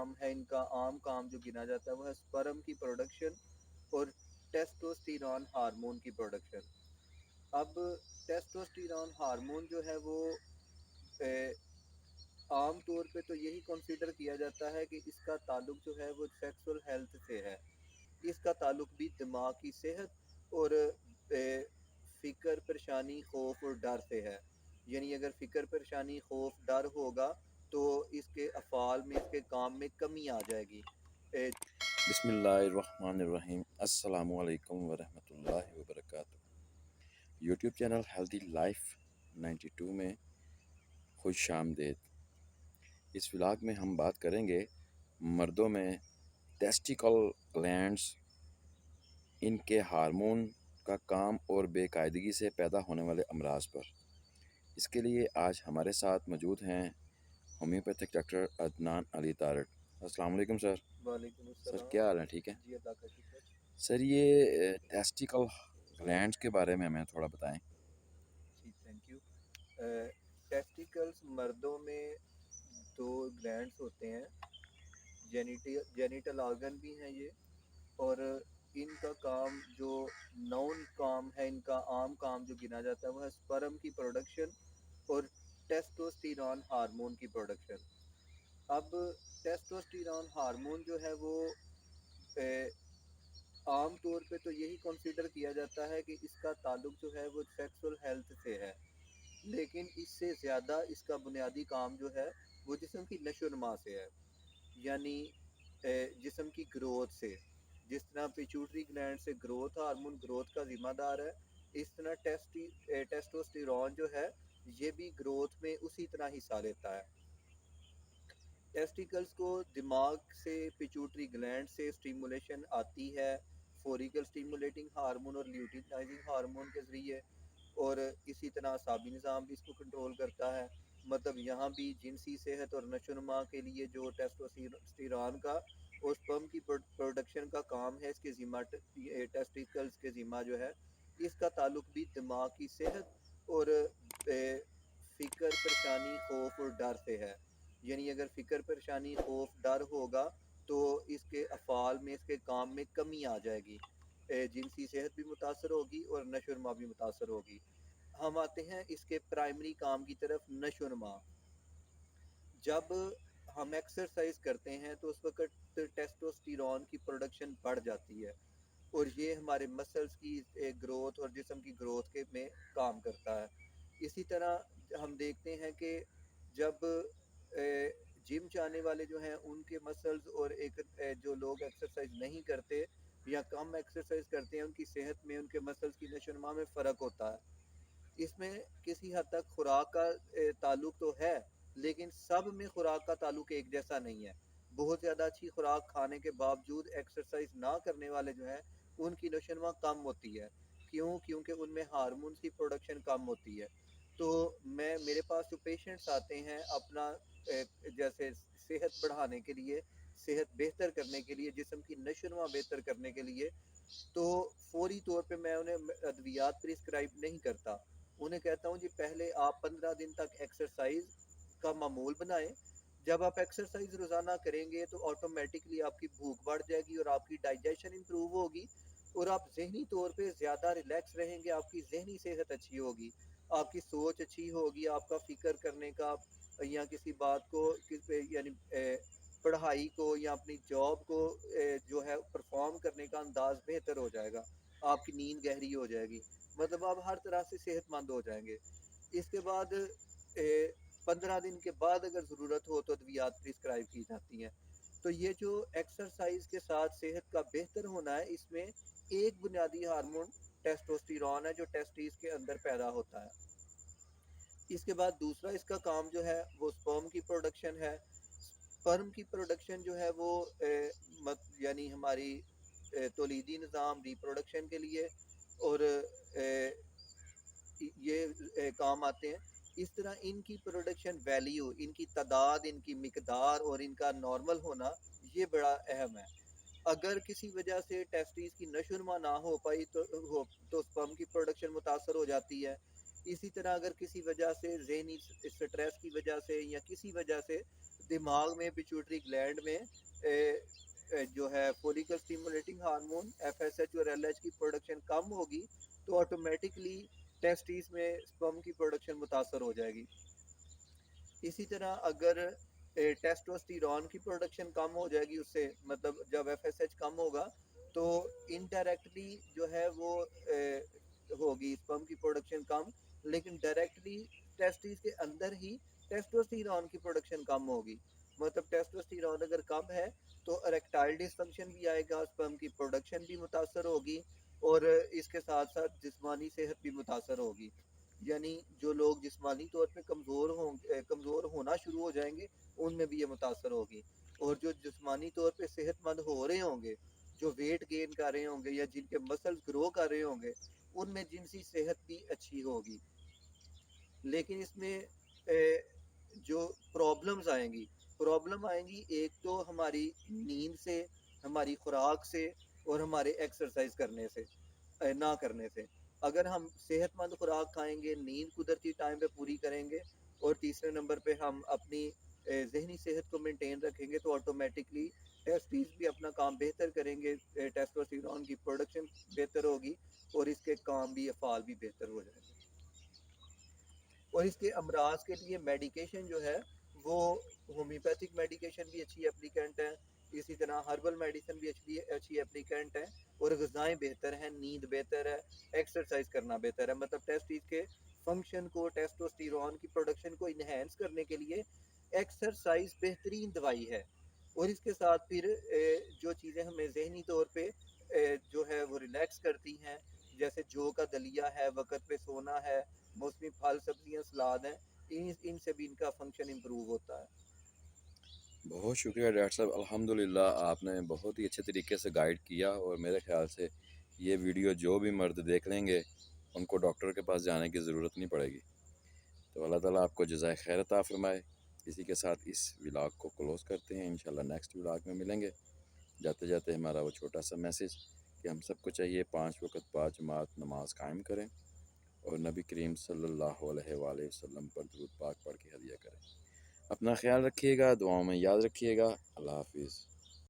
काम है, इनका आम काम जो गिना जाता है वो है स्पर्म की प्रोडक्शन और टेस्टोस्टेरॉन हार्मोन की प्रोडक्शन। अब टेस्टोस्टेरॉन हार्मोन जो है वो आम तौर पे तो यही कंसीडर किया जाता है कि इसका ताल्लुक जो है वो सेक्सुअल हेल्थ से है। इसका ताल्लुक भी दिमाग की सेहत और फिक्र परेशानी खौफ और डर से है। यानी अगर फिक्र परेशानी खौफ डर होगा तो इसके अफ़ाल में इसके काम में कमी आ जाएगी। ए, बिस्मिल्लाहिर्रहमानिर्रहीम अस्सलामु अलैकुम वरहमतुल्लाहि वबरकातुहू। यूट्यूब चैनल हेल्दी लाइफ 92 में खुश आमदेद। इस व्लॉग में हम बात करेंगे मर्दों में टेस्टिकल ग्लैंड्स, इनके हार्मोन का काम और बेकायदगी से पैदा होने वाले अमराज पर। इसके लिए आज हमारे साथ मौजूद हैं होम्योपैथिक डॉक्टर अदनान अली तारड़। अस्सलाम वालेकुम सर। वालेकुम सर अस्सलाम। क्या हाल है? ठीक है जी अल्लाह का शुक्र। सर। ये टेस्टिकल ग्लैंड्स के बारे में हमें थोड़ा बताएं। जी थैंक यू। टेस्टिकल्स मर्दों में दो ग्लैंड्स होते हैं, जेनिटल ऑर्गन भी हैं ये, और इनका काम जो नाउन काम है, इनका आम काम जो गिना जाता है वो है स्पर्म की प्रोडक्शन और टेस्टोस्टेरॉन हार्मोन की प्रोडक्शन। अब टेस्टोस्टेरॉन हार्मोन जो है वो ए, आम तौर पे तो यही कंसीडर किया जाता है कि इसका ताल्लुक जो है वो सेक्सुअल हेल्थ से है, लेकिन इससे ज़्यादा इसका बुनियादी काम जो है वो जिस्म की नशोनुमा से है। यानी जिस्म की ग्रोथ से। जिस तरह पिट्यूटरी ग्लैंड से ग्रोथ हार्मोन ग्रोथ का जिम्मेदार है, इस तरह टेस्टोस्टेरॉन जो है ये भी ग्रोथ में उसी तरह हिस्सा लेता है। टेस्टिकल्स को दिमाग से पिट्यूटरी ग्लैंड से स्टिमुलेशन आती है फोरिकल स्टिमुलेटिंग हार्मोन और ल्यूटिनाइजिंग हार्मोन के ज़रिए, और इसी तरह असाबी निज़ाम भी इसको कंट्रोल करता है। मतलब यहाँ भी जिनसी सेहत और नशोनुमा के लिए जो टेस्टोस्टेरॉन का और स्पर्म की प्रोडक्शन का काम है, इसके ज़िम्मा टेस्टिकल्स के ज़िम्मा जो है, इसका ताल्लुक भी दिमाग की सेहत और फ़िक्र परेशानी खौफ और डर से है। यानी अगर फ़िक्र परेशानी खौफ डर होगा तो इसके अफ़ाल में इसके काम में कमी आ जाएगी, जिनसी सेहत भी मुतासर होगी और नशोनुमा भी मुतासर होगी। हम आते हैं इसके प्राइमरी काम की तरफ, नशोनुमा। जब हम एक्सरसाइज करते हैं तो उस वक्त टेस्टोस्टेरॉन की प्रोडक्शन बढ़ जाती है और ये हमारे मसल्स की ग्रोथ और जिस्म की ग्रोथ के में काम करता है। इसी तरह हम देखते हैं कि जब जिम जाने वाले जो हैं उनके मसल्स और एक जो लोग एक्सरसाइज नहीं करते या कम एक्सरसाइज करते हैं, उनकी सेहत में, उनके मसल्स की नशोनुमा में फ़र्क होता है। इसमें किसी हद तक खुराक का ताल्लुक तो है, लेकिन सब में खुराक का ताल्लुक एक जैसा नहीं है। बहुत ज़्यादा अच्छी खुराक खाने के बावजूद एक्सरसाइज ना करने वाले जो हैं उनकी नशोनुमा कम होती है। क्यों? क्योंकि उनमें हार्मोन्स की प्रोडक्शन कम होती है। तो मेरे पास जो पेशेंट्स आते हैं अपना जैसे सेहत बढ़ाने के लिए, सेहत बेहतर करने के लिए, जिस्म की नशोनुमा बेहतर करने के लिए, तो फौरी तौर पे मैं उन्हें अद्वियात प्रिस्क्राइब नहीं करता। उन्हें कहता हूँ जी पहले आप 15 दिन तक एक्सरसाइज का मामूल बनाएं। जब आप एक्सरसाइज रोज़ाना करेंगे तो ऑटोमेटिकली आपकी भूख बढ़ जाएगी और आपकी डाइजेशन इम्प्रूव होगी और आप जहनी तौर पे ज़्यादा रिलैक्स रहेंगे, आपकी जहनी सेहत अच्छी होगी, आपकी सोच अच्छी होगी, आपका फ़िक्र करने का या किसी बात को यानी पढ़ाई को या अपनी जॉब को जो है परफॉर्म करने का अंदाज बेहतर हो जाएगा, आपकी नींद गहरी हो जाएगी, मतलब आप हर तरह से सेहतमंद हो जाएंगे। इसके बाद 15 दिन के बाद अगर ज़रूरत हो तो अद्वियात प्रिस्क्राइब की जाती हैं। तो ये जो एक्सरसाइज के साथ सेहत का बेहतर होना है, इसमें एक बुनियादी हार्मोन टेस्टोस्टेरॉन है जो टेस्टिस के अंदर पैदा होता है। इसके बाद दूसरा इसका काम जो है वो स्पर्म की प्रोडक्शन है। स्पर्म की प्रोडक्शन जो है वो यानी हमारी तौलीदी निज़ाम रिप्रोडक्शन के लिए और ये काम आते हैं। इस तरह इनकी प्रोडक्शन वैल्यू, इनकी तादाद, इनकी मिकदार और इनका नॉर्मल होना ये बड़ा अहम है। अगर किसी वजह से टेस्टिस की नशोनुमा ना हो पाई तो स्पर्म की प्रोडक्शन मुतासर हो जाती है। इसी तरह अगर किसी वजह से ज़हनी स्ट्रेस की वजह से या किसी वजह से دماغ میں پیچوٹری گلینڈ میں جو ہے فولیکل سٹیمولیٹنگ ہارمون ایف ایس ایچ اور ایل ایچ کی پروڈکشن کم ہوگی تو آٹومیٹکلی ٹیسٹیز میں سپرم کی پروڈکشن متاثر ہو جائے گی. اسی طرح اگر ٹیسٹوسٹیرون کی پروڈکشن کم ہو جائے گی اس سے، مطلب جب ایف ایس ایچ کم ہوگا تو انڈائریکٹلی جو ہے وہ ہوگی سپرم کی پروڈکشن کم، لیکن ڈائریکٹلی ٹیسٹیز کے اندر ہی ٹیسٹوسٹیرون کی پروڈکشن کم ہوگی. مطلب ٹیسٹوسٹیرون اگر کم ہے تو اریکٹائل ڈسفنکشن بھی آئے گا، سپرم کی پروڈکشن بھی متاثر ہوگی، اور اس کے ساتھ ساتھ جسمانی صحت بھی متاثر ہوگی. یعنی جو لوگ جسمانی طور پہ کمزور ہونا شروع ہو جائیں گے ان میں بھی یہ متاثر ہوگی، اور جو جسمانی طور پہ صحت مند ہو رہے ہوں گے، جو ویٹ گین کر رہے ہوں گے یا جن کے مسلز گرو کر رہے ہوں گے، ان میں جنسی صحت بھی اچھی ہوگی. لیکن اس میں جو پرابلم آئیں گی ایک تو ہماری نیند سے، ہماری خوراک سے، اور ہمارے ایکسرسائز کرنے سے نہ کرنے سے. اگر ہم صحت مند خوراک کھائیں گے، نیند قدرتی ٹائم پہ پوری کریں گے، اور تیسرے نمبر پہ ہم اپنی ذہنی صحت کو مینٹین رکھیں گے تو آٹومیٹکلی ٹیسٹیز بھی اپنا کام بہتر کریں گے، ٹیسٹوسٹیرون کی پروڈکشن بہتر ہوگی، اور اس کے کام بھی افعال بھی بہتر ہو جائیں گے. اور اس کے امراض کے لیے میڈیکیشن جو ہے وہ ہومیوپیتھک میڈیکیشن بھی اچھی اپلیکینٹ ہے، اسی طرح ہربل میڈیسن بھی اچھی اپلیکینٹ ہے، اور غذائیں بہتر ہیں، نیند بہتر ہے، ایکسرسائز کرنا بہتر ہے. مطلب ٹیسٹیز کے فنکشن کو، ٹیسٹوسٹیرون کی پروڈکشن کو انہینس کرنے کے لیے ایکسرسائز بہترین دوائی ہے. اور اس کے ساتھ پھر جو چیزیں ہمیں ذہنی طور پہ جو ہے وہ ریلیکس کرتی ہیں، جیسے جو کا دلیا ہے، وقت پہ سونا ہے، موسمی پھل سبزیاں سلاد ہیں، ان سے بھی ان کا فنکشن امپروو ہوتا ہے. بہت شکریہ ڈاکٹر صاحب، الحمدللہ آپ نے بہت ہی اچھے طریقے سے گائیڈ کیا، اور میرے خیال سے یہ ویڈیو جو بھی مرد دیکھ لیں گے ان کو ڈاکٹر کے پاس جانے کی ضرورت نہیں پڑے گی. تو اللہ تعالیٰ آپ کو جزائے خیر عطا فرمائے. اسی کے ساتھ اس ولاگ کو کلوز کرتے ہیں، انشاءاللہ نیکسٹ ولاگ میں ملیں گے. جاتے جاتے ہمارا وہ چھوٹا سا میسیج کہ ہم سب کو چاہیے 5 وقت 5 جماعت نماز قائم کریں، اور نبی کریم صلی اللہ علیہ وآلہ وسلم پر درود پاک پڑھ کے ہدیہ کریں. اپنا خیال رکھیے گا، دعاؤں میں یاد رکھیے گا. اللہ حافظ.